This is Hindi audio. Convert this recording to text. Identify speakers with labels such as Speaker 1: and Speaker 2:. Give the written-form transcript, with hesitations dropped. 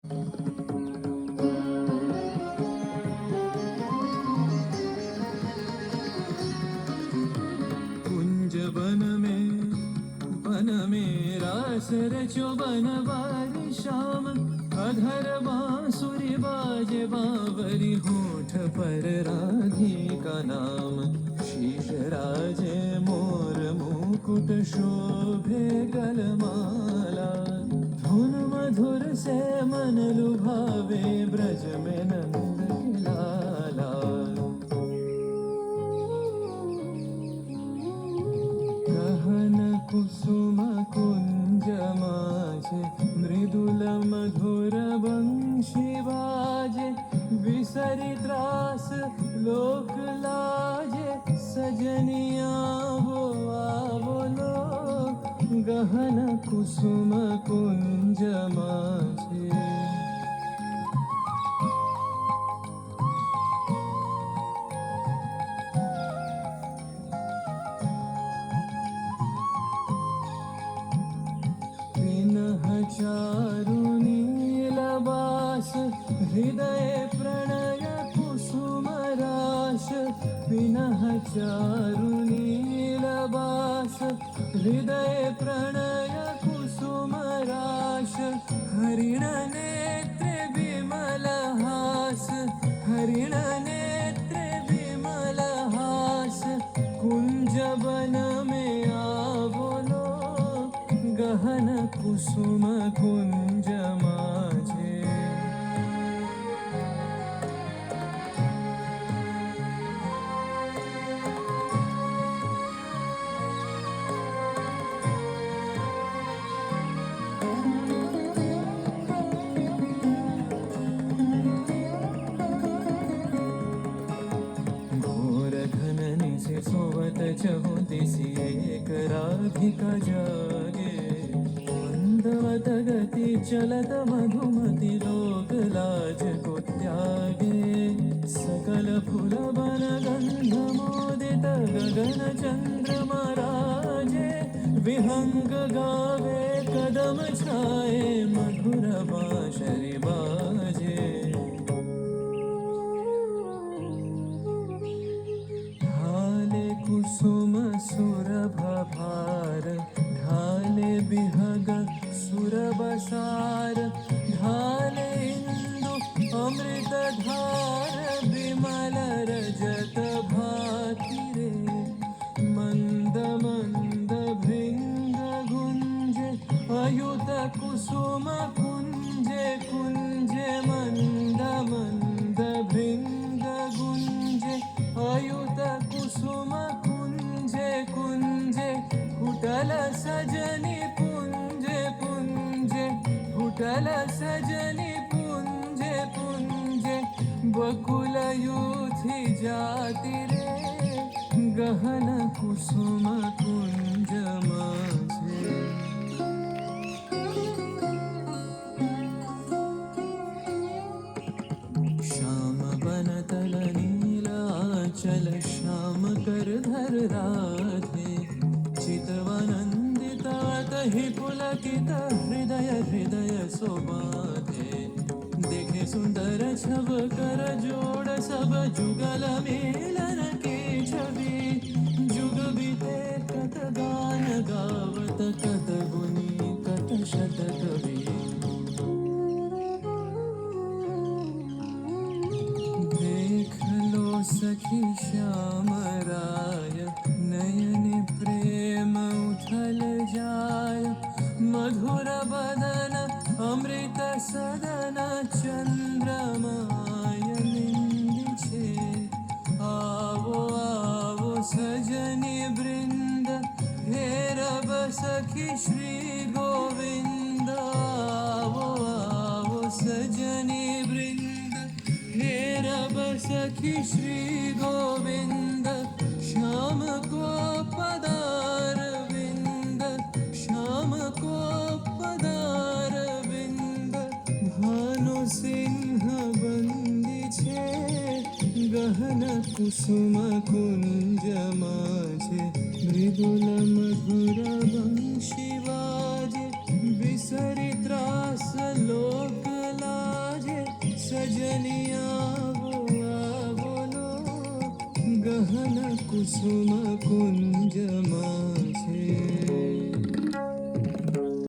Speaker 1: कुंज बन में रास रचो बनवारी श्याम, अधर बांसुरी बाजे बावरी, होठ पर राधिका नाम। शीश राजे मोर मुकुट शोभे गलमाला, धुन मधुर से मन लुभावे ब्रज में नंद के लाला। गहन कुसुम कुंज माझे, मृदुल मधुर वंशी बाजे, विसरी त्रास लोक लाजे, सजनिया वो आवलो। गहन कुसुम कुंज माझे। चारु नीलबास, हृदय प्रणय कुसुम राश। विनः चारु नीलबास, हृदय प्रणय कुसुम राश। हरिण नेत्रे विमल हास, हरिण नेत्रे विमल हास। कुंज वन में आवलो, गहन कुसुम कुंज माझे। घोर घन निशि सोवत चहु दिशि, एक राधिका जागे। मंदवत गति चलत मधुमति, लोक लाज को त्यागे। सकल फूल बन गंध मोदित, गगन चंद्रमा राजे। विहंग गावे कदम छाए, मधुर बांसुरी बाजे। ढाले कुसुम सुरभ भार, ढाले बिहग सुरबसार। ढाले इंदु अमृत धार, विमल रजत भाति रे। मंद मंद भृंग गुंजे, अयुत कुसुम कुंजे कुंजे। मंद मंद भृंग गुंजे, अयुत कुसुम कुंजे कुंजे। फुटल सजनी पुंजे पुंजे, फुटल सजनी पुंजे पुंजे। बकुल यूथी जाति रे, गहन कुसुम कुंज माझे। श्याम बन तल नीलाचल, श्याम कर धर राधे। चितवनंदित तहि पुलकित, हृदय हृदय सोबाधे। देखे सुंदर छब कर जोड़, सब जुगल मेलन की छवि। जुग बीते कत गान गावत, कत गुनी कत शत कवि। देख लो सखी श्याम राय, नयन प्रेम उथल जाय। मधुर बदन अमृत सदन, चंद्रमाय निंदिछे। आवो आवो सजनी वृंद, हेरब सखी श्री गोविंद। आवो आवो सजनी वृंद, हेरब सखी श्री गोविंद। श्याम को पदार विंद, श्याम को पदार विंद। भानु सिंह बंदी छे, गहन कुसुम कुंज माझे। मृदुल मधुर वंशी बाजे, विसरी त्रास लोक ला। गहन कुसुम कुंज माझे